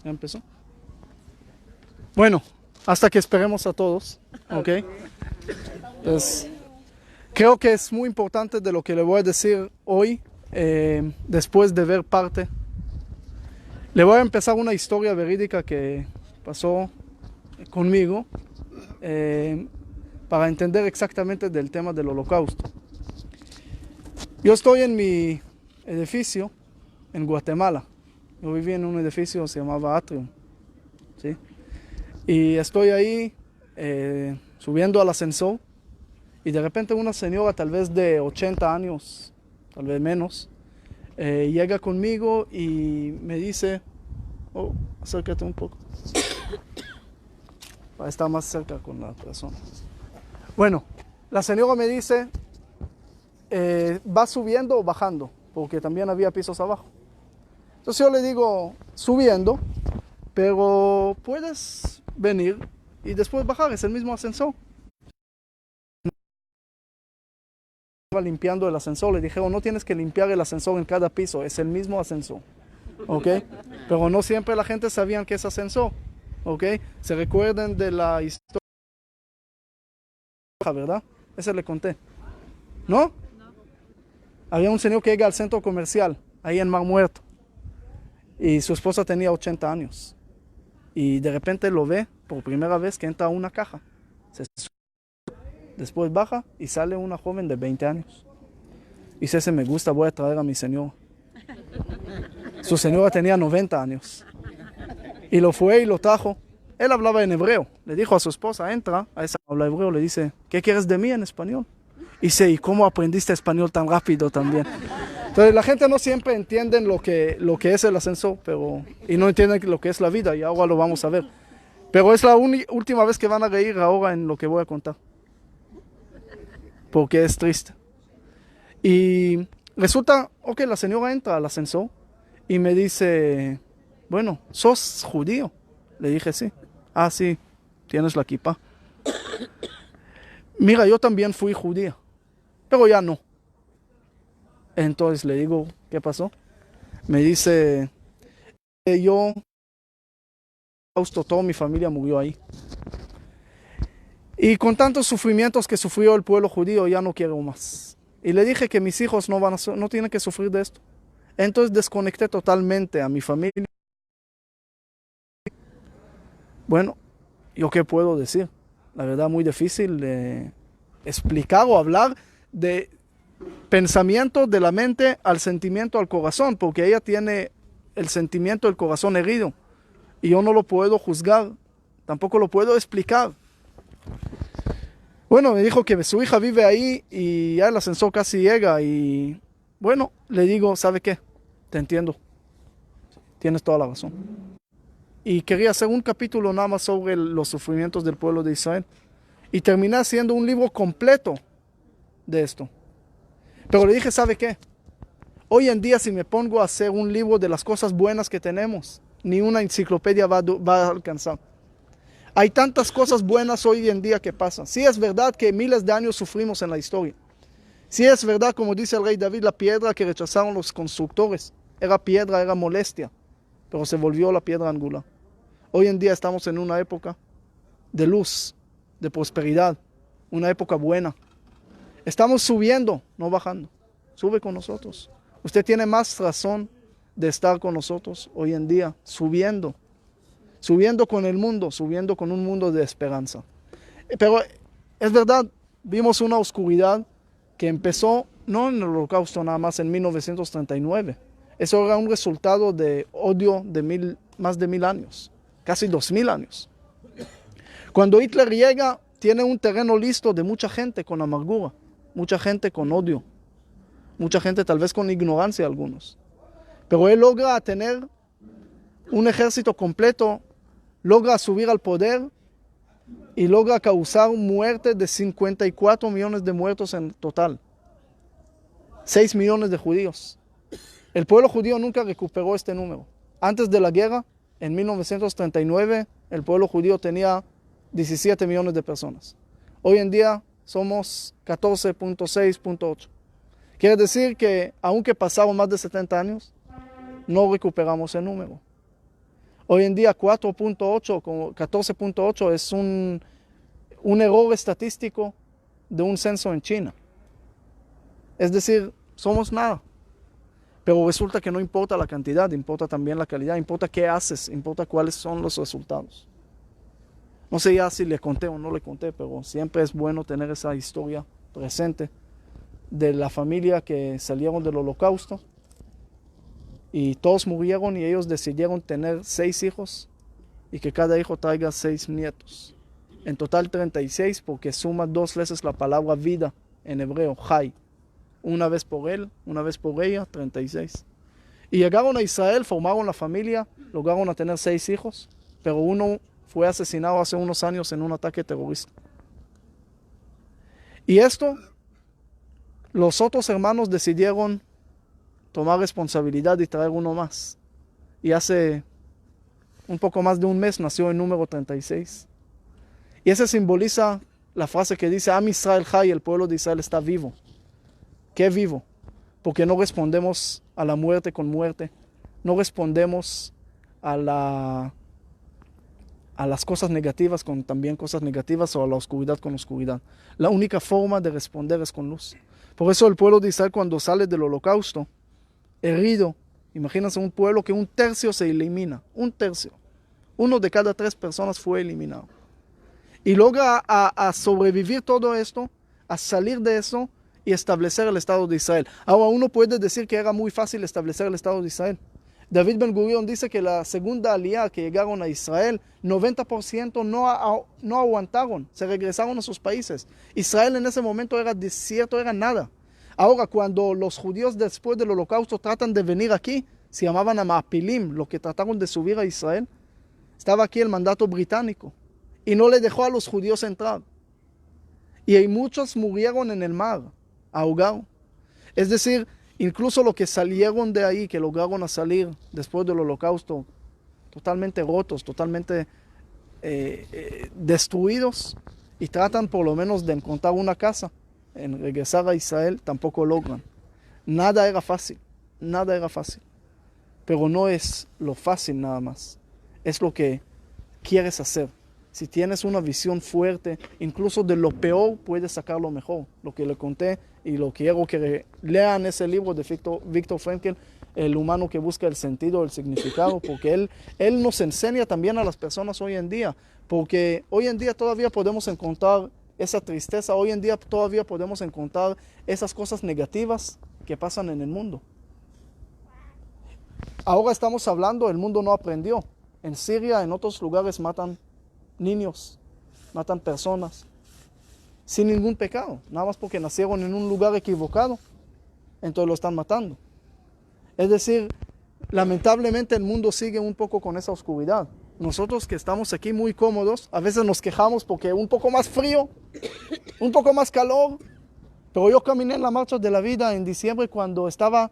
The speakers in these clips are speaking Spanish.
¿Ya empezó? Bueno, hasta que esperemos a todos, ¿ok? Pues, creo que es muy importante de lo que le voy a decir hoy, después de ver parte. Le voy a empezar una historia verídica que pasó conmigo, para entender exactamente del tema del holocausto. Yo estoy en mi edificio en Guatemala. Yo vivía en un edificio que se llamaba Atrium, ¿sí? Y estoy ahí subiendo al ascensor y de repente una señora tal vez de 80 años, tal vez menos, llega conmigo y me dice, oh, acércate un poco, para estar más cerca con la persona. Bueno, la señora me dice, ¿va subiendo o bajando? Porque también había pisos abajo. Entonces yo le digo, subiendo, pero puedes venir y después bajar, es el mismo ascensor. Estaba limpiando el ascensor, le dijeron, no tienes que limpiar el ascensor en cada piso, es el mismo ascensor, ¿ok? Pero no siempre la gente sabía que es ascensor, ¿ok? Se recuerdan de la historia, ¿verdad? Ese le conté, ¿no? Había un señor que llega al centro comercial, ahí en Mar Muerto, y su esposa tenía 80 años. Y de repente lo ve por primera vez que entra a una caja. Después baja y sale una joven de 20 años. Y dice, ese me gusta, voy a traer a mi señor. Su señora tenía 90 años. Y lo fue y lo trajo. Él hablaba en hebreo. Le dijo a su esposa, entra, a esa habla hebreo, le dice, ¿qué quieres de mí en español? Y dice, ¿y cómo aprendiste español tan rápido también? Entonces la gente no siempre entiende lo que es el ascensor, y no entienden lo que es la vida, y ahora lo vamos a ver. Pero es la última vez que van a reír ahora en lo que voy a contar, porque es triste. Y resulta, ok, la señora entra al ascensor y me dice, bueno, ¿sos judío? Le dije, sí. Ah, sí, tienes la kippah. Mira, yo también fui judía, pero ya no. Entonces le digo, ¿qué pasó? Me dice, yo, toda mi familia murió ahí. Y con tantos sufrimientos que sufrió el pueblo judío, ya no quiero más. Y le dije que mis hijos no tienen que sufrir de esto. Entonces desconecté totalmente a mi familia. Bueno, ¿yo qué puedo decir? La verdad, muy difícil de explicar o hablar de pensamiento de la mente al sentimiento al corazón, porque ella tiene el sentimiento del corazón herido. Y yo no lo puedo juzgar, tampoco lo puedo explicar. Bueno, me dijo que su hija vive ahí y ya el ascensor casi llega y bueno, le digo, ¿sabe qué? Te entiendo, tienes toda la razón. Y quería hacer un capítulo nada más sobre los sufrimientos del pueblo de Israel. Y terminé haciendo un libro completo de esto. Pero le dije, ¿sabe qué? Hoy en día si me pongo a hacer un libro de las cosas buenas que tenemos, ni una enciclopedia va a alcanzar. Hay tantas cosas buenas hoy en día que pasan. Sí es verdad que miles de años sufrimos en la historia. Sí es verdad, como dice el rey David, la piedra que rechazaron los constructores. Era piedra, era molestia, pero se volvió la piedra angular. Hoy en día estamos en una época de luz, de prosperidad, una época buena. Estamos subiendo, no bajando. Sube con nosotros. Usted tiene más razón de estar con nosotros hoy en día, subiendo con el mundo, subiendo con un mundo de esperanza. Pero es verdad, vimos una oscuridad que empezó no en el holocausto nada más en 1939. Eso era un resultado de odio de más de 1000 años, casi 2000 años. Cuando Hitler llega, tiene un terreno listo de mucha gente con amargura, mucha gente con odio, mucha gente tal vez con ignorancia algunos. Pero él logra tener un ejército completo, logra subir al poder y logra causar muerte de 54 millones de muertos en total. 6 millones de judíos. El pueblo judío nunca recuperó este número. Antes de la guerra, en 1939, el pueblo judío tenía 17 millones de personas. Hoy en día somos 14.6.8. Quiere decir que, aunque pasaron más de 70 años, no recuperamos el número. Hoy en día 4.8, como 14.8 es un error estadístico de un censo en China. Es decir, somos nada. Pero resulta que no importa la cantidad, importa también la calidad, importa qué haces, importa cuáles son los resultados. No sé ya si le conté o no le conté, pero siempre es bueno tener esa historia presente de la familia que salieron del holocausto y todos murieron y ellos decidieron tener 6 hijos y que cada hijo traiga 6 nietos. En total 36 porque suma 2 veces la palabra vida en hebreo, Jai. Una vez por él, una vez por ella, 36. Y llegaron a Israel, formaron la familia, lograron a tener 6 hijos, pero uno fue asesinado hace unos años en un ataque terrorista. Y esto, los otros hermanos decidieron tomar responsabilidad y traer uno más. Y hace un poco más de un mes nació el número 36. Y ese simboliza la frase que dice, Am Israel Jai, el pueblo de Israel está vivo. ¿Qué vivo? Porque no respondemos a la muerte con muerte. No respondemos a las cosas negativas con también cosas negativas o a la oscuridad con oscuridad. La única forma de responder es con luz. Por eso el pueblo de Israel cuando sale del holocausto, herido, imagínense un pueblo que 1/3 se elimina, 1/3. 1 de cada 3 personas fue eliminado. Y logra a sobrevivir todo esto, a salir de eso y establecer el Estado de Israel. Ahora uno puede decir que era muy fácil establecer el Estado de Israel. David Ben Gurión dice que la segunda aliyá que llegaron a Israel, 90% no aguantaron, se regresaron a sus países. Israel en ese momento era desierto, era nada. Ahora cuando los judíos después del holocausto tratan de venir aquí, se llamaban Amapilim, los que trataron de subir a Israel, estaba aquí el mandato británico y no le dejó a los judíos entrar. Y muchos murieron en el mar, ahogados. Es decir, incluso los que salieron de ahí, que lograron salir después del holocausto, totalmente rotos, totalmente destruidos, y tratan por lo menos de encontrar una casa, en regresar a Israel, tampoco logran. Nada era fácil, nada era fácil. Pero no es lo fácil nada más, es lo que quieres hacer. Si tienes una visión fuerte, incluso de lo peor puedes sacar lo mejor. Lo que le conté y lo quiero que lean ese libro de Viktor Frankl, El humano que busca el sentido, el significado, porque él nos enseña también a las personas hoy en día, porque hoy en día todavía podemos encontrar esa tristeza, hoy en día todavía podemos encontrar esas cosas negativas que pasan en el mundo. Ahora estamos hablando, el mundo no aprendió. En Siria, en otros lugares matan niños, matan personas sin ningún pecado, nada más porque nacieron en un lugar equivocado, entonces lo están matando. Es decir, lamentablemente el mundo sigue un poco con esa oscuridad. Nosotros que estamos aquí muy cómodos, a veces nos quejamos porque un poco más frío, un poco más calor, pero yo caminé en la marcha de la vida en diciembre cuando estaba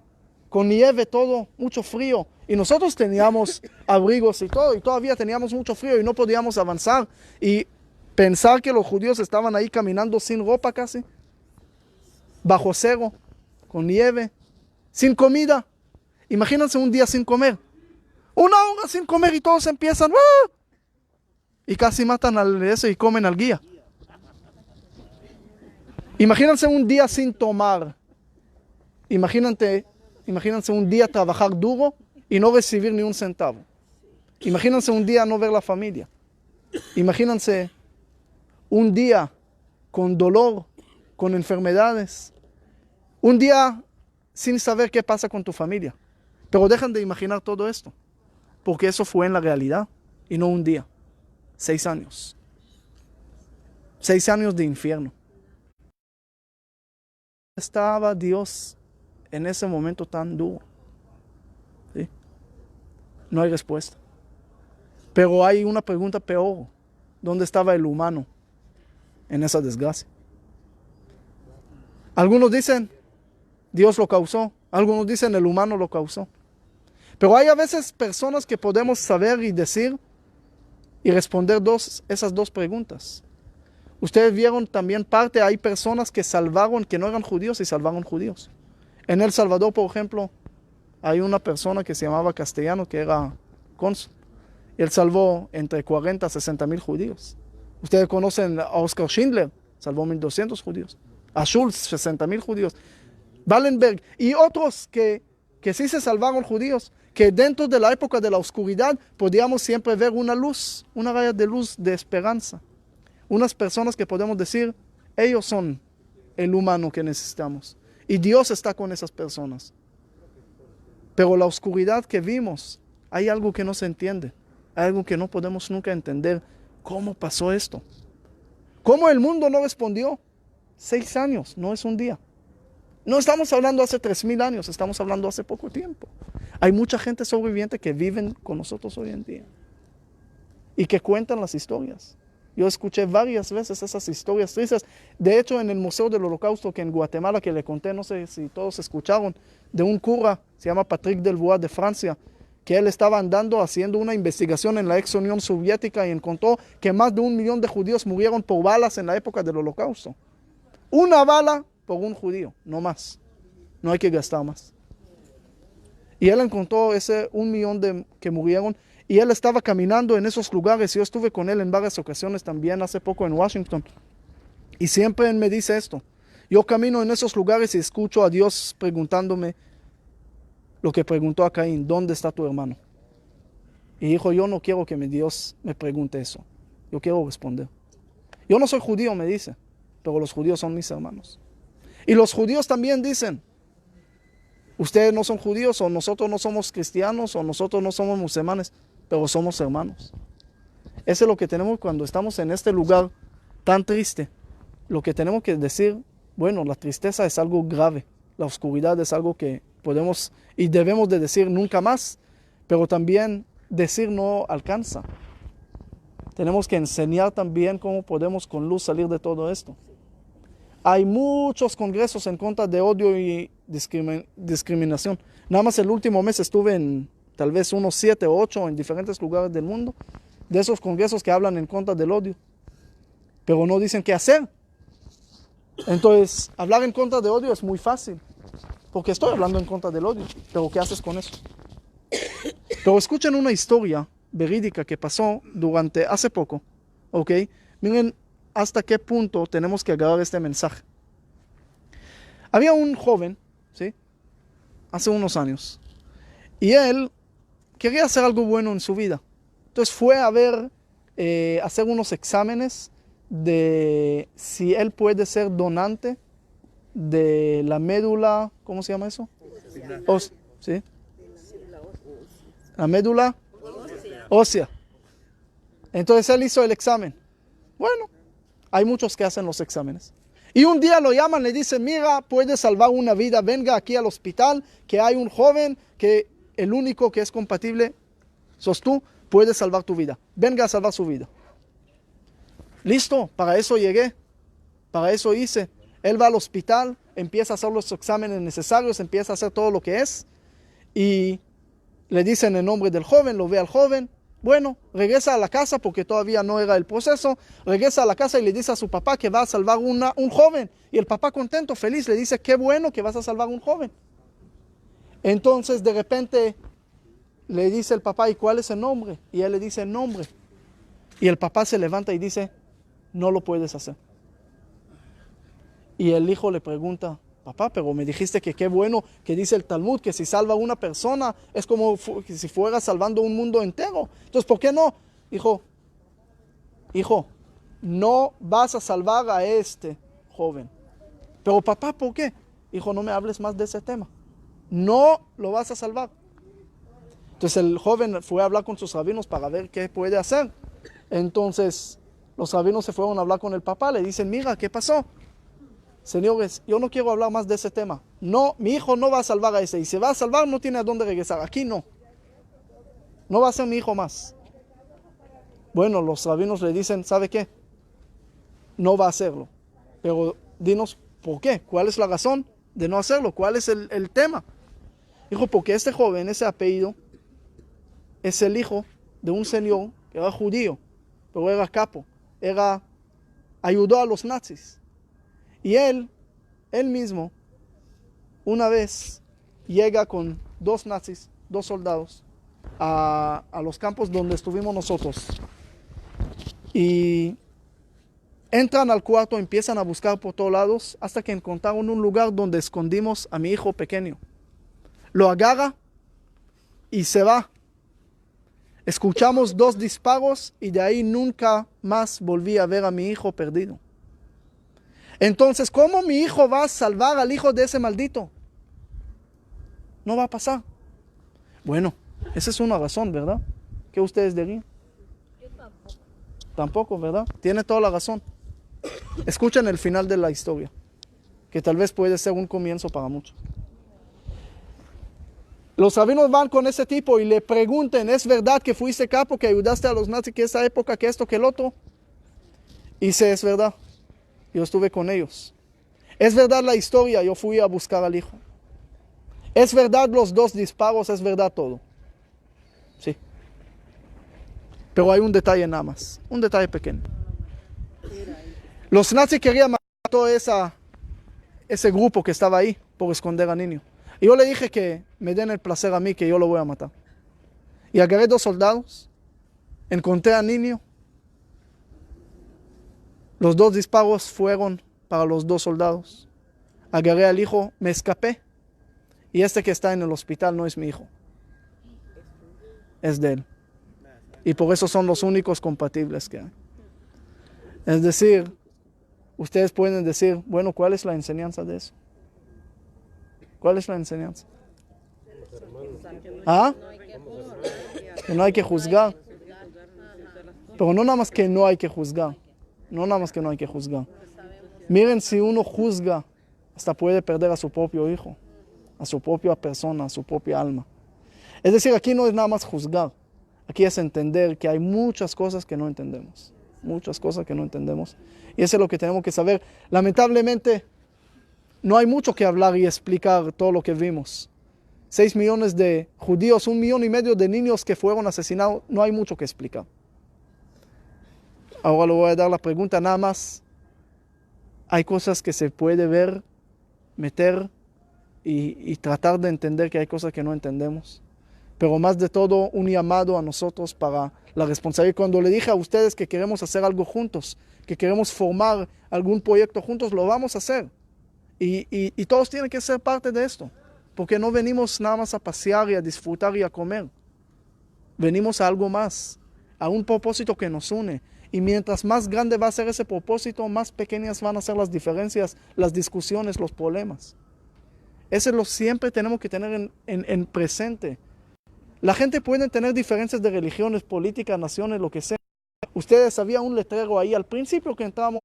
con nieve todo, mucho frío, y nosotros teníamos abrigos y todo, y todavía teníamos mucho frío y no podíamos avanzar, y pensar que los judíos estaban ahí caminando sin ropa casi, bajo cero, con nieve, sin comida. Imagínense un día sin comer, 1 hora sin comer y todos empiezan, ¡ah! Y casi matan al ese y comen al guía. Imagínense un día sin tomar, imagínense un día trabajar duro y no recibir ni un centavo. Imagínense un día no ver la familia. Imagínense un día con dolor, con enfermedades. Un día sin saber qué pasa con tu familia. Pero dejan de imaginar todo esto, porque eso fue en la realidad y no un día. 6 años. 6 años de infierno. Estaba Dios en ese momento tan duro. ¿Sí? No hay respuesta. Pero hay una pregunta peor. ¿Dónde estaba el humano en esa desgracia? Algunos dicen, Dios lo causó. Algunos dicen, el humano lo causó. Pero hay a veces personas que podemos saber y decir y responder esas dos preguntas. Ustedes vieron también hay personas que salvaron, que no eran judíos y salvaron judíos. En El Salvador, por ejemplo, hay una persona que se llamaba Castellano, que era cónsul. Él salvó entre 40 a 60 mil judíos. Ustedes conocen a Oskar Schindler, salvó 1,200 judíos. A Schulz, 60 mil judíos. Wallenberg y otros que sí se salvaron judíos, que dentro de la época de la oscuridad podíamos siempre ver una luz, una raya de luz de esperanza. Unas personas que podemos decir, ellos son el humano que necesitamos. Y Dios está con esas personas. Pero la oscuridad que vimos, hay algo que no se entiende. Hay algo que no podemos nunca entender. ¿Cómo pasó esto? ¿Cómo el mundo no respondió? 6 años, no es un día. No estamos hablando hace 3,000 años, estamos hablando hace poco tiempo. Hay mucha gente sobreviviente que viven con nosotros hoy en día. Y que cuentan las historias. Yo escuché varias veces esas historias tristes. De hecho, en el Museo del Holocausto, que en Guatemala, que le conté, no sé si todos escucharon, de un cura, se llama Patrick Delvoye de Francia, que él estaba andando haciendo una investigación en la ex Unión Soviética y encontró que más de 1 millón de judíos murieron por balas en la época del Holocausto. Una bala por un judío, no más. No hay que gastar más. Y él encontró ese 1 millón que murieron. Y él estaba caminando en esos lugares. Yo estuve con él en varias ocasiones también hace poco en Washington. Y siempre él me dice esto. Yo camino en esos lugares y escucho a Dios preguntándome lo que preguntó a Caín. ¿Dónde está tu hermano? Y dijo, yo no quiero que Dios me pregunte eso. Yo quiero responder. Yo no soy judío, me dice. Pero los judíos son mis hermanos. Y los judíos también dicen, ustedes no son judíos, o nosotros no somos cristianos, o nosotros no somos musulmanes, pero somos hermanos. Eso es lo que tenemos cuando estamos en este lugar tan triste. Lo que tenemos que decir, bueno, la tristeza es algo grave, la oscuridad es algo que podemos y debemos de decir nunca más, pero también decir no alcanza. Tenemos que enseñar también cómo podemos con luz salir de todo esto. Hay muchos congresos en contra de odio y discriminación. Nada más el último mes estuve en tal vez unos 7 o 8 en diferentes lugares del mundo, de esos congresos que hablan en contra del odio, pero no dicen qué hacer. Entonces, hablar en contra de odio es muy fácil, porque estoy hablando en contra del odio, pero ¿qué haces con eso? Pero escuchen una historia verídica que pasó hace poco, ¿ok? Miren hasta qué punto tenemos que agarrar este mensaje. Había un joven, ¿sí? Hace unos años, y él quería hacer algo bueno en su vida. Entonces fue a hacer unos exámenes de si él puede ser donante de la médula, ¿cómo se llama eso? ¿Sí? La médula ósea. Entonces él hizo el examen. Bueno, hay muchos que hacen los exámenes. Y un día lo llaman, le dicen, mira, puedes salvar una vida, venga aquí al hospital, que hay un joven que el único que es compatible sos tú, puedes salvar tu vida. Venga a salvar su vida. Listo, para eso llegué, para eso hice. Él va al hospital, empieza a hacer los exámenes necesarios, empieza a hacer todo lo que es, y le dicen el nombre del joven, lo ve al joven. Bueno, regresa a la casa porque todavía no era el proceso. Regresa a la casa y le dice a su papá que va a salvar un joven. Y el papá contento, feliz, le dice, qué bueno que vas a salvar un joven. Entonces de repente le dice el papá, ¿y cuál es el nombre? Y él le dice el nombre. Y el papá se levanta y dice, no lo puedes hacer. Y el hijo le pregunta, papá, pero me dijiste que qué bueno que dice el Talmud, que si salva a una persona es como si fuera salvando un mundo entero. Entonces, ¿por qué no? Hijo, no vas a salvar a este joven. Pero papá, ¿por qué? Hijo, no me hables más de ese tema. No lo vas a salvar. Entonces el joven fue a hablar con sus rabinos para ver qué puede hacer. Entonces los rabinos se fueron a hablar con el papá, le dicen, mira, ¿qué pasó? Señores, yo no quiero hablar más de ese tema. No, mi hijo no va a salvar a ese. Y si va a salvar, no tiene a dónde regresar. Aquí no. No va a ser mi hijo más. Bueno, los rabinos le dicen, ¿sabe qué? No va a hacerlo. Pero dinos, ¿por qué? ¿Cuál es la razón de no hacerlo? ¿Cuál es el tema? Dijo, porque este joven, ese apellido, es el hijo de un señor que era judío, pero era capo. Ayudó a los nazis. Y él mismo, una vez, llega con 2 nazis, 2 soldados, a los campos donde estuvimos nosotros. Y entran al cuarto, empiezan a buscar por todos lados hasta que encontraron un lugar donde escondimos a mi hijo pequeño. Lo agarra y se va. Escuchamos 2 disparos y de ahí nunca más volví a ver a mi hijo perdido. Entonces, ¿cómo mi hijo va a salvar al hijo de ese maldito? No va a pasar. Bueno, esa es una razón, ¿verdad? ¿Qué ustedes dirían? Yo tampoco. Tampoco, ¿verdad? Tiene toda la razón. Escuchen el final de la historia, que tal vez puede ser un comienzo para muchos. Los rabinos van con ese tipo y le preguntan, ¿es verdad que fuiste capo, que ayudaste a los nazis, que esa época, que esto, que el otro? Y dice, es verdad, yo estuve con ellos. Es verdad la historia, yo fui a buscar al hijo. Es verdad los 2 disparos, es verdad todo. Sí. Pero hay un detalle nada más, un detalle pequeño. Los nazis querían matar a todo ese grupo que estaba ahí por esconder al niño. Y yo le dije que me den el placer a mí, que yo lo voy a matar. Y agarré 2 soldados, encontré al niño. Los 2 disparos fueron para los 2 soldados. Agarré al hijo, me escapé. Y este que está en el hospital no es mi hijo. Es de él. Y por eso son los únicos compatibles que hay. Es decir, ustedes pueden decir, bueno, ¿cuál es la enseñanza de eso? ¿Cuál es la enseñanza? ¿Ah? Que no hay que juzgar. Pero no nada más que no hay que juzgar. No nada más que no hay que juzgar. Miren, si uno juzga, hasta puede perder a su propio hijo, a su propia persona, a su propia alma. Es decir, aquí no es nada más juzgar. Aquí es entender que hay muchas cosas que no entendemos. Muchas cosas que no entendemos. Y eso es lo que tenemos que saber. Lamentablemente, no hay mucho que hablar y explicar todo lo que vimos. 6 millones de judíos, 1,5 millones de niños que fueron asesinados. No hay mucho que explicar. Ahora le voy a dar la pregunta nada más. Hay cosas que se puede ver, meter y tratar de entender que hay cosas que no entendemos. Pero más de todo, un llamado a nosotros para la responsabilidad. Cuando le dije a ustedes que queremos hacer algo juntos, que queremos formar algún proyecto juntos, lo vamos a hacer. Y todos tienen que ser parte de esto. Porque no venimos nada más a pasear y a disfrutar y a comer. Venimos a algo más, a un propósito que nos une. Y mientras más grande va a ser ese propósito, más pequeñas van a ser las diferencias, las discusiones, los problemas. Eso lo siempre tenemos que tener en presente. La gente puede tener diferencias de religiones, políticas, naciones, lo que sea. Ustedes, había un letrero ahí al principio que entramos,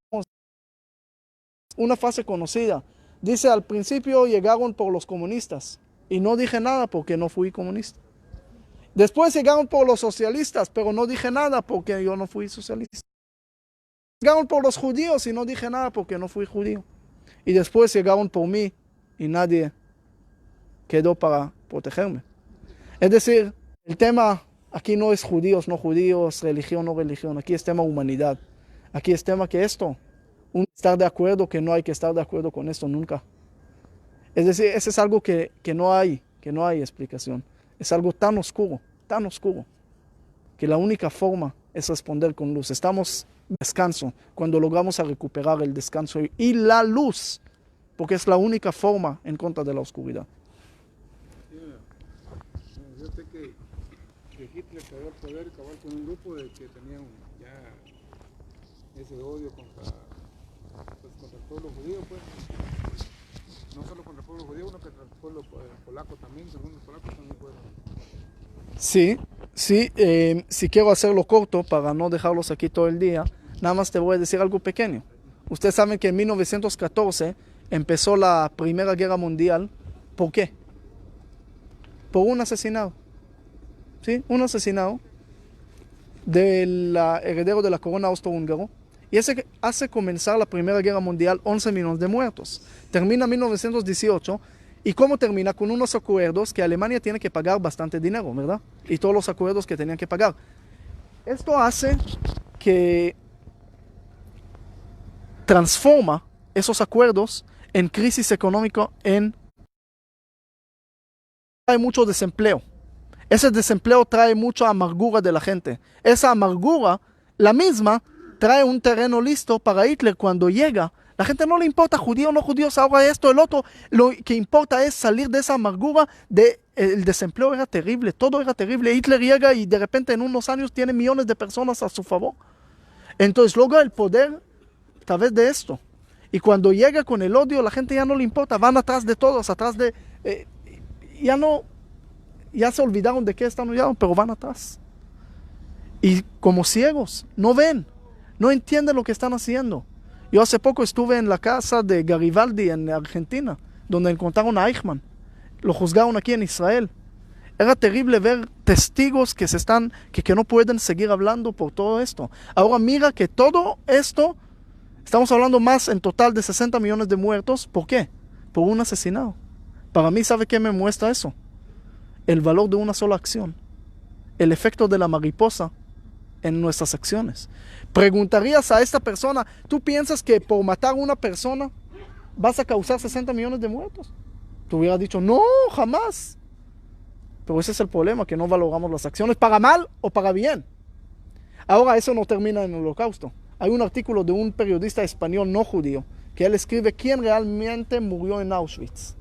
una frase conocida. Dice, al principio llegaron por los comunistas. Y no dije nada porque no fui comunista. Después llegaron por los socialistas, pero no dije nada porque yo no fui socialista. Llegaron por los judíos y no dije nada porque no fui judío. Y después llegaron por mí y nadie quedó para protegerme. Es decir, el tema aquí no es judíos, no judíos, religión, no religión. Aquí es tema humanidad. Aquí es tema que esto, estar de acuerdo, que no hay que estar de acuerdo con esto nunca. Es decir, ese es algo que no hay explicación. Es algo tan oscuro, que la única forma es responder con luz. Estamos en descanso cuando logramos a recuperar el descanso y la luz, porque es la única forma en contra de la oscuridad. Yo sé que Hitler quedó al poder cabal con un grupo de que tenían ya ese odio contra el pueblo judío, pues. No solo contra el pueblo judío, sino contra el pueblo polaco también, según los polacos también fueron. Sí, si quiero hacerlo corto para no dejarlos aquí todo el día, nada más te voy a decir algo pequeño. Ustedes saben que en 1914 empezó la Primera Guerra Mundial. ¿Por qué? Por un asesinado. ¿Sí? Un asesinado del heredero de la corona austrohúngaro. Y ese hace comenzar la Primera Guerra Mundial, 11 millones de muertos. Termina en 1918. ¿Y cómo termina? Con unos acuerdos que Alemania tiene que pagar bastante dinero, ¿verdad? Y todos los acuerdos que tenían que pagar. Esto hace que transforma esos acuerdos en crisis económica, hay mucho desempleo. Ese desempleo trae mucha amargura de la gente. Esa amargura, la misma, trae un terreno listo para Hitler cuando llega. La gente no le importa judío o no judíos, ahora esto, el otro. Lo que importa es salir de esa amargura. El desempleo era terrible, todo era terrible. Hitler llega y de repente en unos años tiene millones de personas a su favor. Entonces logra el poder a través de esto. Y cuando llega con el odio, la gente ya no le importa. Van atrás de todos, atrás de... ya se olvidaron de qué están huyendo, pero van atrás. Y como ciegos, no ven, no entienden lo que están haciendo. Yo hace poco estuve en la casa de Garibaldi en Argentina, donde encontraron a Eichmann. Lo juzgaron aquí en Israel. Era terrible ver testigos que no pueden seguir hablando por todo esto. Ahora mira que todo esto, estamos hablando más en total de 60 millones de muertos. ¿Por qué? Por un asesinado. Para mí, ¿sabe qué me muestra eso? El valor de una sola acción. El efecto de la mariposa en nuestras acciones. Preguntarías a esta persona, ¿tú piensas que por matar a una persona vas a causar 60 millones de muertos? Tú hubieras dicho, no, jamás. Pero ese es el problema, que no valoramos las acciones para mal o para bien. Ahora eso no termina en el Holocausto. Hay un artículo de un periodista español no judío que él escribe quién realmente murió en Auschwitz.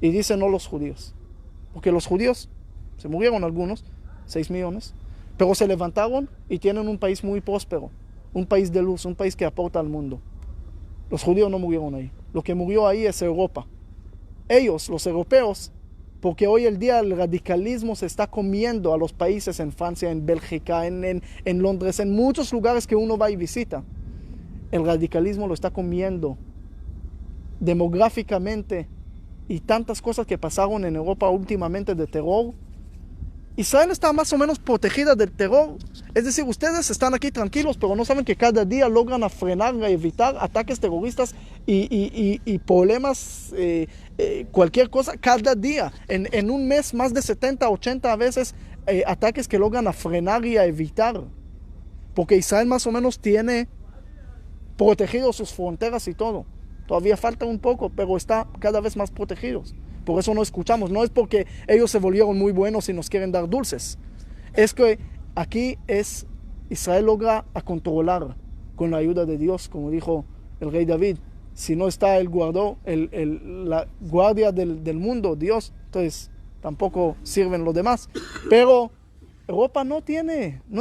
Y dice no los judíos. Porque los judíos, se murieron algunos, 6 millones, pero se levantaron y tienen un país muy próspero, un país de luz, un país que aporta al mundo. Los judíos no murieron ahí. Lo que murió ahí es Europa. Ellos, los europeos, porque hoy el día el radicalismo se está comiendo a los países en Francia, en Bélgica, en Londres, en muchos lugares que uno va y visita. El radicalismo lo está comiendo demográficamente y tantas cosas que pasaron en Europa últimamente de terror. Israel está más o menos protegida del terror. Es decir, ustedes están aquí tranquilos, pero no saben que cada día logran frenar y evitar ataques terroristas y problemas, cualquier cosa, cada día. En un mes, más de 70, 80 veces ataques que logran frenar y a evitar. Porque Israel más o menos tiene protegido sus fronteras y todo. Todavía falta un poco, pero está cada vez más protegidos. Por eso no escuchamos. No es porque ellos se volvieron muy buenos y nos quieren dar dulces. Es que aquí Israel logra a controlar con la ayuda de Dios, como dijo el rey David. Si no está la guardia del mundo, Dios, entonces tampoco sirven los demás. Pero Europa no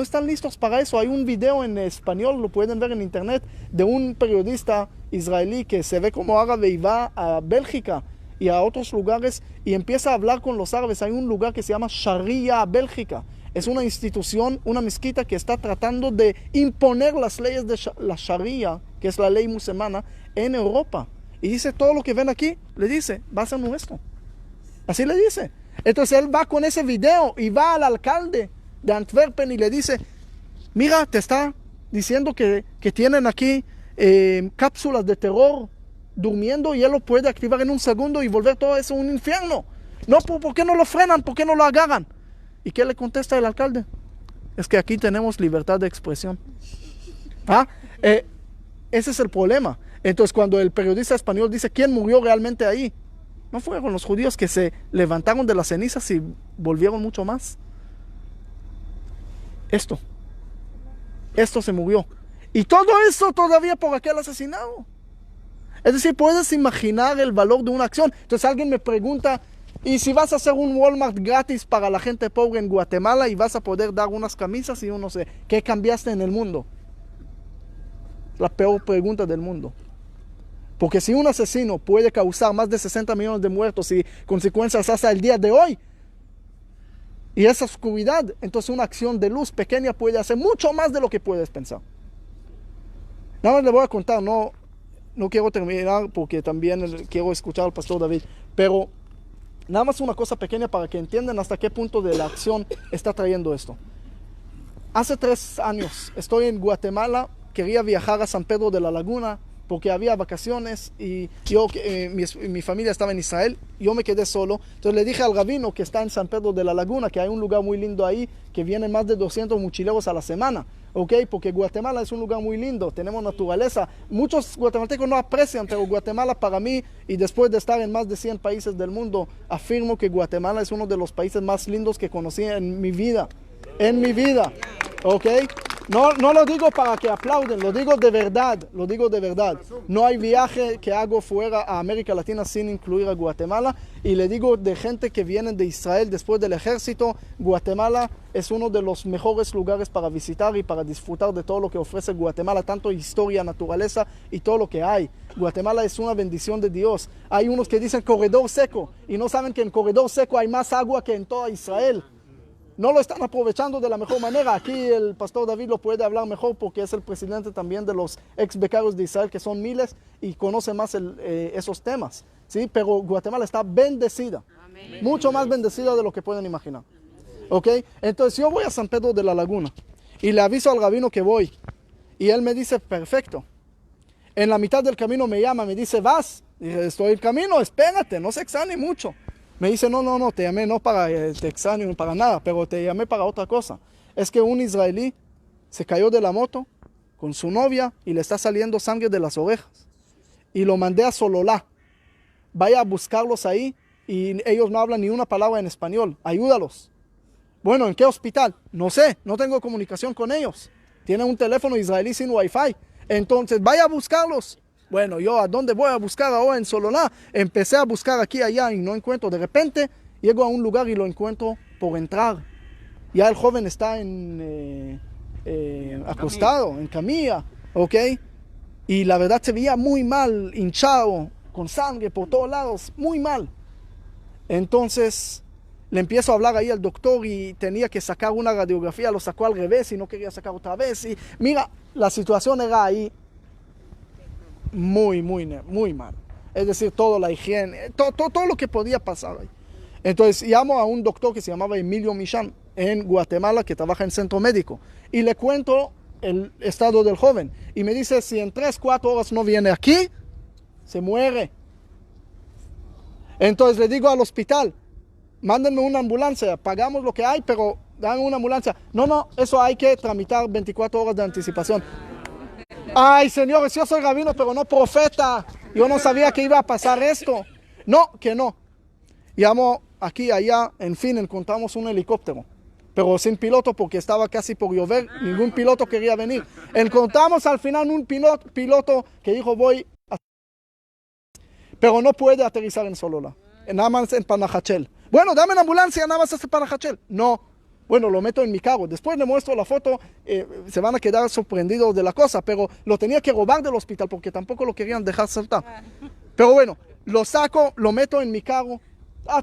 están listos para eso. Hay un video en español, lo pueden ver en internet, de un periodista israelí que se ve como árabe y va a Bélgica y a otros lugares y empieza a hablar con los árabes. Hay un lugar que se llama Sharia Bélgica. Es una institución, una mezquita que está tratando de imponer las leyes de la Sharia, que es la ley musulmana, en Europa. Y dice, todo lo que ven aquí, le dice, va a ser nuestro. Así le dice. Entonces él va con ese video y va al alcalde de Antwerpen y le dice, mira, te está diciendo que tienen aquí cápsulas de terror durmiendo y él lo puede activar en un segundo y volver todo eso un infierno. No, ¿por qué no lo frenan? ¿Por qué no lo agarran? ¿Y qué le contesta el alcalde? Es que aquí tenemos libertad de expresión. Ese es el problema. Entonces cuando el periodista español dice quién murió realmente ahí, no fueron los judíos que se levantaron de las cenizas y volvieron mucho más. Esto se murió. Y todo eso todavía por aquel asesinado. Es decir, puedes imaginar el valor de una acción. Entonces alguien me pregunta, ¿y si vas a hacer un Walmart gratis para la gente pobre en Guatemala y vas a poder dar unas camisas y yo no sé, ¿qué cambiaste en el mundo? La peor pregunta del mundo. Porque si un asesino puede causar más de 60 millones de muertos y consecuencias hasta el día de hoy, y esa oscuridad, entonces una acción de luz pequeña puede hacer mucho más de lo que puedes pensar. Nada más le voy a contar, no quiero terminar porque también quiero escuchar al pastor David, pero nada más una cosa pequeña para que entiendan hasta qué punto de la acción está trayendo esto. Hace 3 años estoy en Guatemala, quería viajar a San Pedro de la Laguna porque había vacaciones y mi familia estaba en Israel, yo me quedé solo. Entonces le dije al rabino que está en San Pedro de la Laguna, que hay un lugar muy lindo ahí, que vienen más de 200 mochileros a la semana, ¿ok? Porque Guatemala es un lugar muy lindo, tenemos naturaleza. Muchos guatemaltecos no aprecian, pero Guatemala para mí, y después de estar en más de 100 países del mundo, afirmo que Guatemala es uno de los países más lindos que conocí en mi vida. En mi vida, ¿ok? No lo digo para que aplauden, lo digo de verdad, lo digo de verdad. No hay viaje que hago fuera a América Latina sin incluir a Guatemala. Y le digo de gente que viene de Israel después del ejército, Guatemala es uno de los mejores lugares para visitar y para disfrutar de todo lo que ofrece Guatemala, tanto historia, naturaleza y todo lo que hay. Guatemala es una bendición de Dios. Hay unos que dicen corredor seco y no saben que en corredor seco hay más agua que en toda Israel. No lo están aprovechando de la mejor manera. Aquí el pastor David lo puede hablar mejor porque es el presidente también de los ex becarios de Israel, que son miles, y conoce más esos temas, ¿sí? Pero Guatemala está bendecida. Amén. Mucho más bendecida de lo que pueden imaginar. ¿Ok? Entonces yo voy a San Pedro de la Laguna y le aviso al rabino que voy. Y él me dice, perfecto. En la mitad del camino me llama, me dice, ¿vas? Y dije, estoy en camino, espérate, no se extrañe mucho. Me dice, no, te llamé no para texano, para nada, pero te llamé para otra cosa. Es que un israelí se cayó de la moto con su novia y le está saliendo sangre de las orejas. Y lo mandé a Sololá. Vaya a buscarlos ahí y ellos no hablan ni una palabra en español. Ayúdalos. Bueno, ¿en qué hospital? No sé, no tengo comunicación con ellos. Tienen un teléfono israelí sin wifi. Entonces, vaya a buscarlos. Bueno, yo ¿a dónde voy a buscar ahora en Sololá? Empecé a buscar aquí, allá y no encuentro. De repente llego a un lugar y lo encuentro por entrar. Ya el joven está acostado, en camilla, ¿ok? Y la verdad se veía muy mal, hinchado, con sangre por todos lados, muy mal. Entonces le empiezo a hablar ahí al doctor y tenía que sacar una radiografía, lo sacó al revés y no quería sacar otra vez. Y mira, la situación era ahí muy mal. Es decir, toda la higiene, todo lo que podía pasar ahí. Entonces llamo a un doctor que se llamaba Emilio Michan en Guatemala, que trabaja en centro médico, y le cuento el estado del joven. Y me dice, si en 3-4 horas no viene aquí, se muere. Entonces le digo al hospital, mándenme una ambulancia, pagamos lo que hay, pero dan una ambulancia. No, eso hay que tramitar 24 horas de anticipación. Ay, señores, yo soy rabino, pero no profeta. Yo no sabía que iba a pasar esto. No, que no. Llamo aquí, allá, en fin, encontramos un helicóptero, pero sin piloto porque estaba casi por llover. Ningún piloto quería venir. Encontramos al final un piloto que dijo, voy a... Pero no puede aterrizar en Sololá. Nada más en Panajachel. Bueno, dame una ambulancia, nada más hasta Panajachel. No. Bueno, lo meto en mi carro. Después le muestro la foto, se van a quedar sorprendidos de la cosa, pero lo tenía que robar del hospital porque tampoco lo querían dejar saltar. Pero bueno, lo saco, lo meto en mi carro,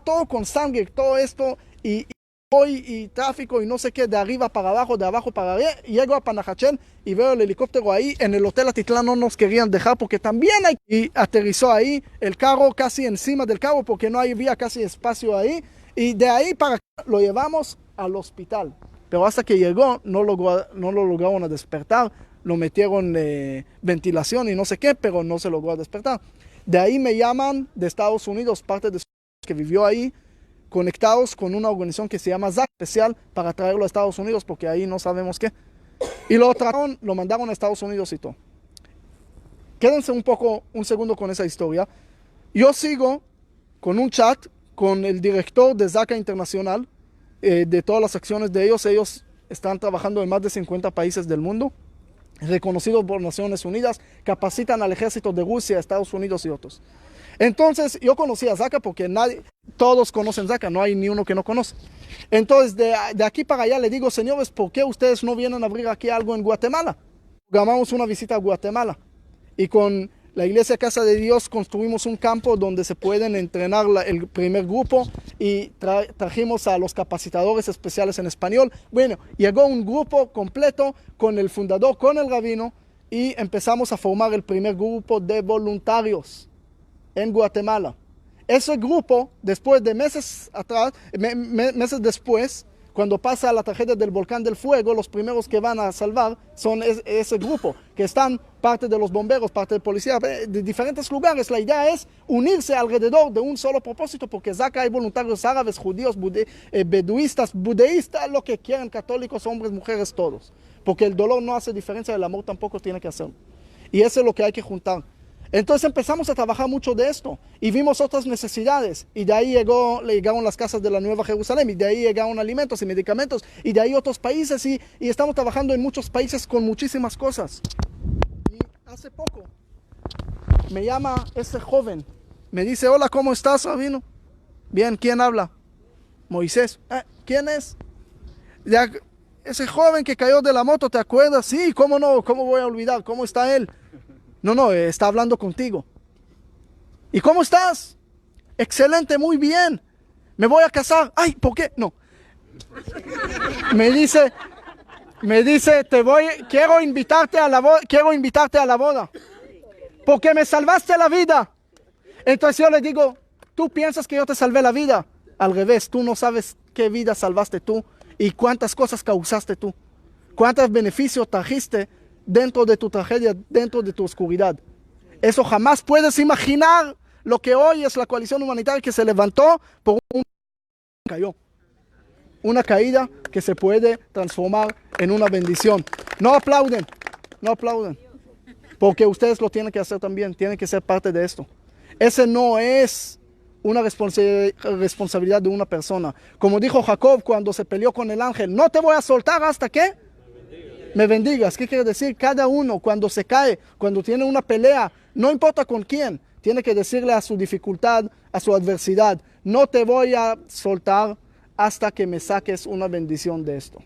todo con sangre, todo esto, y voy y tráfico y no sé qué, de arriba para abajo, de abajo para arriba. Llego a Panajachel y veo el helicóptero ahí. En el hotel Atitlán no nos querían dejar porque también hay... Y aterrizó ahí, el carro casi encima del carro porque no había casi espacio ahí. Y de ahí para lo llevamos al hospital, pero hasta que llegó no lo lograron a despertar, lo metieron ventilación y no sé qué, pero no se logró a despertar. De ahí me llaman de Estados Unidos, parte de que vivió ahí, conectados con una organización que se llama ZAC, especial para traerlo a Estados Unidos, porque ahí no sabemos qué. Y lo trataron, lo mandaron a Estados Unidos y todo. Quédense un segundo con esa historia. Yo sigo con un chat con el director de ZACA Internacional, de todas las acciones de ellos. Ellos están trabajando en más de 50 países del mundo, reconocidos por Naciones Unidas, capacitan al ejército de Rusia, Estados Unidos y otros. Entonces yo conocí a ZACA porque todos conocen ZACA, no hay ni uno que no conoce. Entonces de aquí para allá le digo, señores, ¿por qué ustedes no vienen a abrir aquí algo en Guatemala? Programamos una visita a Guatemala y con la Iglesia Casa de Dios construimos un campo donde se pueden entrenar el primer grupo y trajimos a los capacitadores especiales en español. Bueno, llegó un grupo completo con el fundador, con el rabino, y empezamos a formar el primer grupo de voluntarios en Guatemala. Ese grupo, después de meses después, cuando pasa la tragedia del volcán del fuego, los primeros que van a salvar son ese grupo, que están parte de los bomberos, parte de policía, de diferentes lugares. La idea es unirse alrededor de un solo propósito, porque acá hay voluntarios árabes, judíos, beduistas, budeístas, lo que quieran, católicos, hombres, mujeres, todos. Porque el dolor no hace diferencia, el amor tampoco tiene que hacerlo. Y eso es lo que hay que juntar. Entonces empezamos a trabajar mucho de esto y vimos otras necesidades y de ahí llegaron las casas de la Nueva Jerusalén y de ahí llegaron alimentos y medicamentos y de ahí otros países y estamos trabajando en muchos países con muchísimas cosas. Y hace poco me llama ese joven, me dice: hola, ¿cómo estás, Rabino? Bien, ¿quién habla? Moisés. ¿Quién es? Ese joven que cayó de la moto, ¿te acuerdas? Sí, ¿cómo no? ¿Cómo voy a olvidar? ¿Cómo está él? No, está hablando contigo. ¿Y cómo estás? Excelente, muy bien. Me voy a casar. Ay, ¿por qué? No. Me dice, quiero invitarte a la boda. Porque me salvaste la vida. Entonces yo le digo: ¿tú piensas que yo te salvé la vida? Al revés, tú no sabes qué vida salvaste tú y cuántas cosas causaste tú. Cuántos beneficios trajiste dentro de tu tragedia, dentro de tu oscuridad. Eso jamás puedes imaginar lo que hoy es la coalición humanitaria que se levantó por cayó. Una caída que se puede transformar en una bendición. No aplauden, porque ustedes lo tienen que hacer también, tienen que ser parte de esto. Ese no es una responsabilidad de una persona. Como dijo Jacob cuando se peleó con el ángel: no te voy a soltar hasta que me bendigas. ¿Qué quiere decir? Cada uno cuando se cae, cuando tiene una pelea, no importa con quién, tiene que decirle a su dificultad, a su adversidad: no te voy a soltar hasta que me saques una bendición de esto.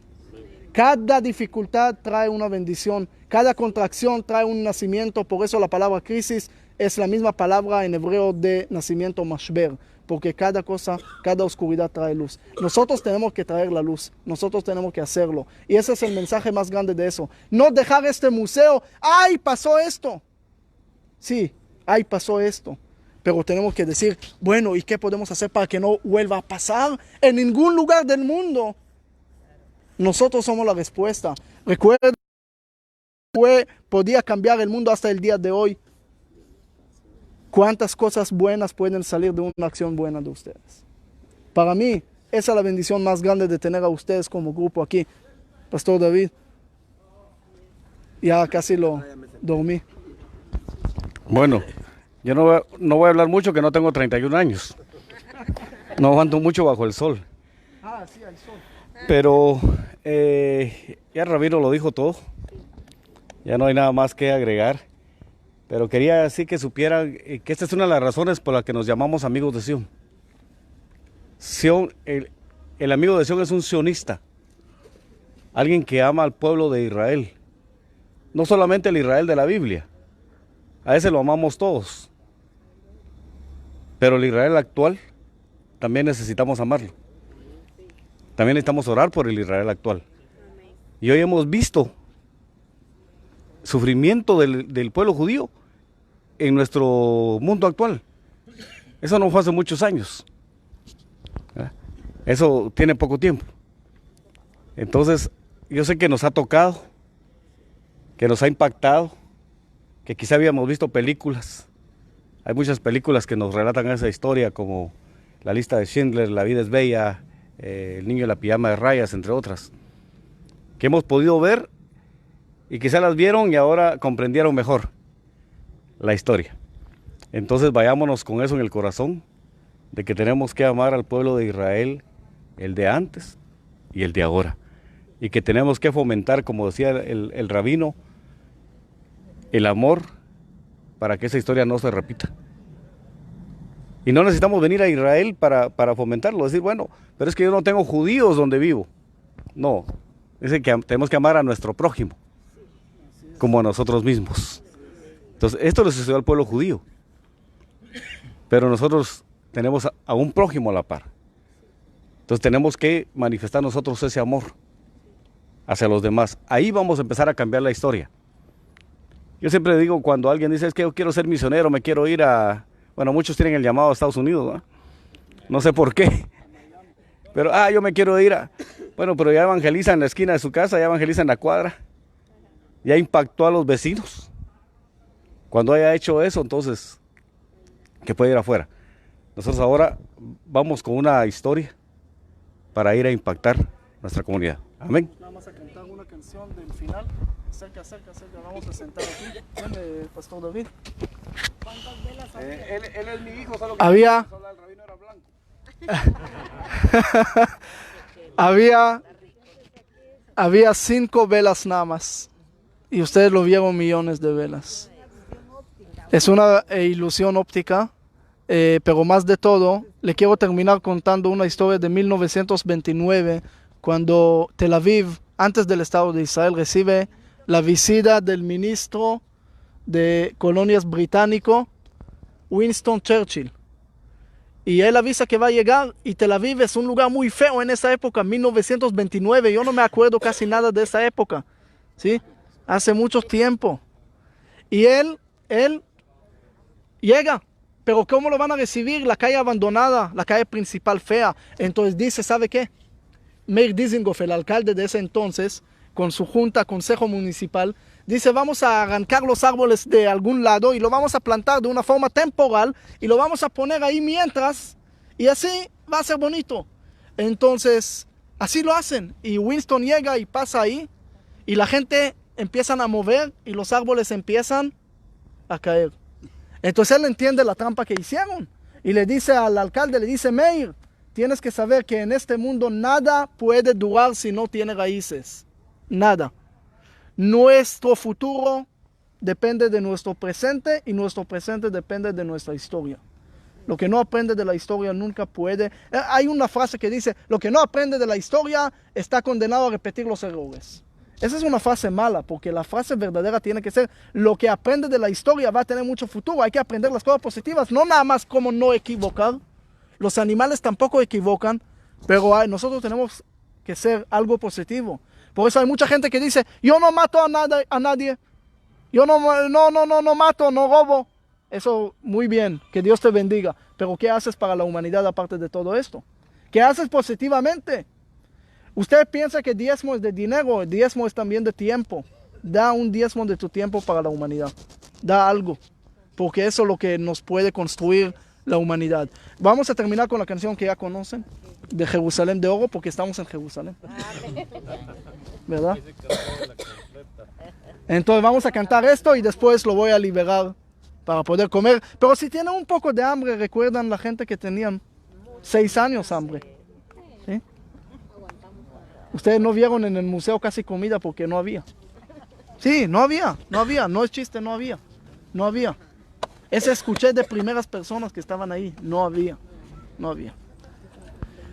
Cada dificultad trae una bendición, cada contracción trae un nacimiento. Por eso la palabra crisis es la misma palabra en hebreo de nacimiento, mashber, porque cada cosa, cada oscuridad trae luz. Nosotros tenemos que traer la luz, nosotros tenemos que hacerlo. Y ese es el mensaje más grande de eso. No dejar este museo: ¡ay, pasó esto! Sí, ¡ay, pasó esto! Pero tenemos que decir: bueno, ¿y qué podemos hacer para que no vuelva a pasar en ningún lugar del mundo? Nosotros somos la respuesta. Recuerden, podía cambiar el mundo hasta el día de hoy. ¿Cuántas cosas buenas pueden salir de una acción buena de ustedes? Para mí, esa es la bendición más grande de tener a ustedes como grupo aquí. Pastor David, ya casi lo dormí. Bueno, yo no voy a hablar mucho, que no tengo 31 años. No aguanto mucho bajo el sol. Sí, al sol. Pero ya Rabino lo dijo todo. Ya no hay nada más que agregar. Pero quería así que supieran que esta es una de las razones por las que nos llamamos amigos de Sion. El amigo de Sion es un sionista. Alguien que ama al pueblo de Israel. No solamente el Israel de la Biblia. A ese lo amamos todos. Pero el Israel actual también necesitamos amarlo. También necesitamos orar por el Israel actual. Y hoy hemos visto sufrimiento del pueblo judío en nuestro mundo actual. Eso no fue hace muchos años. Eso tiene poco tiempo. Entonces, yo sé que nos ha tocado, que nos ha impactado, que quizá habíamos visto películas. Hay muchas películas que nos relatan esa historia, como La lista de Schindler, La vida es bella, El niño de la pijama de rayas, entre otras, que hemos podido ver y quizá las vieron y ahora comprendieron mejor la historia. Entonces vayámonos con eso en el corazón, de que tenemos que amar al pueblo de Israel, el de antes y el de ahora, y que tenemos que fomentar, como decía el rabino, el amor para que esa historia no se repita. Y no necesitamos venir a Israel para fomentarlo, decir, bueno, pero es que yo no tengo judíos donde vivo. No, es que tenemos que amar a nuestro prójimo como a nosotros mismos. Entonces, esto le sucedió al pueblo judío, pero nosotros tenemos a un prójimo a la par. Entonces tenemos que manifestar nosotros ese amor hacia los demás. Ahí vamos a empezar a cambiar la historia. Yo siempre digo, cuando alguien dice: es que yo quiero ser misionero, me quiero ir a... Bueno, muchos tienen el llamado a Estados Unidos, ¿no? No sé por qué. Pero, yo me quiero ir Bueno, pero ya evangeliza en la esquina de su casa, ya evangeliza en la cuadra. Ya impactó a los vecinos. Cuando haya hecho eso, entonces, que puede ir afuera. Nosotros ahora vamos con una historia para ir a impactar nuestra comunidad. Amén. Vamos a cantar una canción del final. Cerca. Vamos a sentar aquí. ¿Dónde, Pastor David? Él es mi hijo, solo que Había... el rabino era blanco. Había 5 velas nada más. Y ustedes lo vieron millones de velas. Es una ilusión óptica. Pero más de todo, le quiero terminar contando una historia de 1929, cuando Tel Aviv, antes del Estado de Israel, recibe la visita del ministro de colonias británico, Winston Churchill. Y él avisa que va a llegar, y Tel Aviv es un lugar muy feo en esa época, 1929. Yo no me acuerdo casi nada de esa época, ¿sí? Hace mucho tiempo. Y él llega. Pero ¿cómo lo van a recibir? La calle abandonada, la calle principal fea. Entonces dice, ¿sabe qué? Meir Dizengoff, el alcalde de ese entonces, con su junta, consejo municipal, dice, vamos a arrancar los árboles de algún lado y lo vamos a plantar de una forma temporal y lo vamos a poner ahí mientras, y así va a ser bonito. Entonces, así lo hacen. Y Winston llega y pasa ahí, y la gente empiezan a mover y los árboles empiezan a caer. Entonces él entiende la trampa que hicieron y le dice al alcalde, le dice, Meir, tienes que saber que en este mundo nada puede durar si no tiene raíces. Nada. Nuestro futuro depende de nuestro presente y nuestro presente depende de nuestra historia. Lo que no aprende de la historia nunca puede. Hay una frase que dice, lo que no aprende de la historia está condenado a repetir los errores. Esa es una frase mala, porque la frase verdadera tiene que ser, lo que aprende de la historia va a tener mucho futuro. Hay que aprender las cosas positivas, no nada más cómo no equivocar. Los animales tampoco equivocan, pero nosotros tenemos que ser algo positivo. Por eso hay mucha gente que dice, yo no mato a nadie. Yo no mato, no robo. Eso, muy bien, que Dios te bendiga. Pero ¿qué haces para la humanidad aparte de todo esto? ¿Qué haces positivamente? Usted piensa que diezmo es de dinero, el diezmo es también de tiempo. Da un diezmo de tu tiempo para la humanidad. Da algo, porque eso es lo que nos puede construir la humanidad. Vamos a terminar con la canción que ya conocen, de Jerusalén de Oro, porque estamos en Jerusalén. ¿Verdad? Entonces vamos a cantar esto y después lo voy a liberar para poder comer. Pero si tienen un poco de hambre, recuerdan la gente que tenían 6 años hambre. ¿Sí? Ustedes no vieron en el museo casi comida porque no había. Sí, no había, no es chiste, no había. Ese escuché de primeras personas que estaban ahí, no había.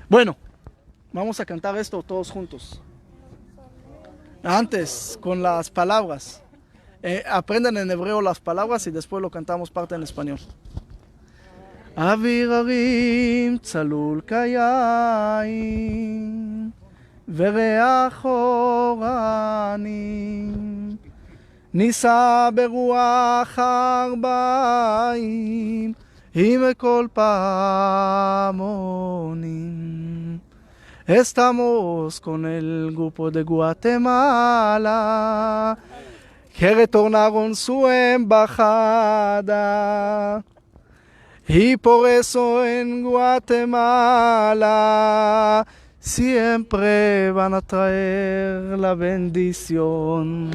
Bueno, vamos a cantar esto todos juntos. Antes, con las palabras. Aprendan en hebreo las palabras y después lo cantamos parte en español. אוויר הרים צלול כיין וריח אורנים נישא ברוח ארבעים עם כל פעמונים. Estamos con el grupo de Guatemala que retornaron su embajada. Y por eso en Guatemala siempre van a traer la bendición.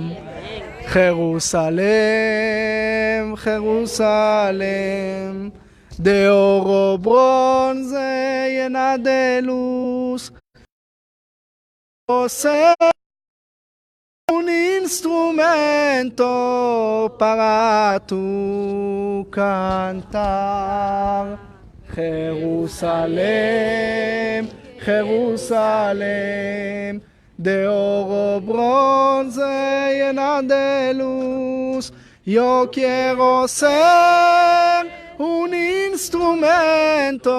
Jerusalén, Jerusalén, de oro bronce llena de luz. Ser un instrumento para tu cantar. Jerusalén, Jerusalén, de oro bronce llena de luz. Yo quiero ser un instrumento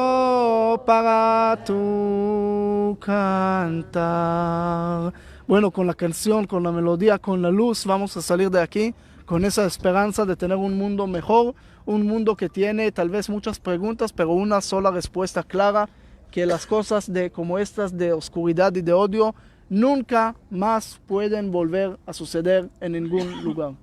para tu cantar. Bueno, con la canción, con la melodía, con la luz, vamos a salir de aquí con esa esperanza de tener un mundo mejor, un mundo que tiene tal vez muchas preguntas, pero una sola respuesta clara, que las cosas como estas de oscuridad y de odio nunca más pueden volver a suceder en ningún lugar.